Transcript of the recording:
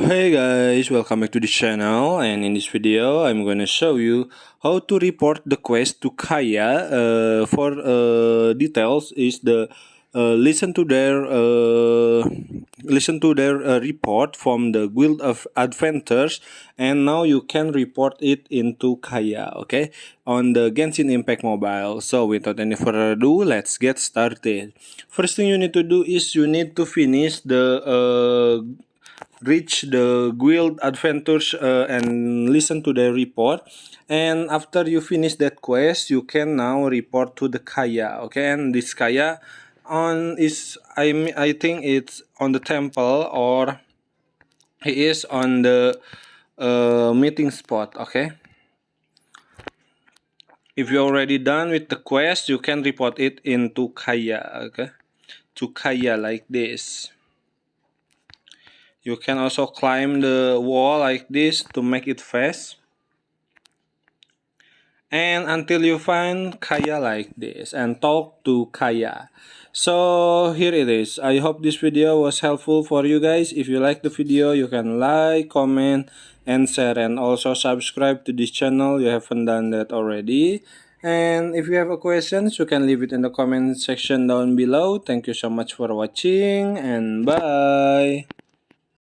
Hey guys, welcome back to the channel, and in this video I'm gonna show you how to report the quest to Kaya. For details is the listen to their report from the Guild of Adventures, and now you can report it into Kaya, okay, on the Genshin Impact mobile. So without any further ado, let's get started. First thing you need to do is you need to finish the reach the guild adventures and listen to their report, and after you finish that quest you can now report to the Kaya, okay. And this Kaya I think it's on the temple, or he is on the meeting spot, okay. If you're already done with the quest, you can report it into Kaya, okay, to Kaya like this. You can also climb the wall like this to make it fast. And until you find Kaya like this and talk to Kaya. So here it is. I hope this video was helpful for you guys. If you like the video, you can like, comment, and share, and also subscribe to this channel. You haven't done that already. And if you have a question, you can leave it in the comment section down below. Thank you so much for watching, and bye.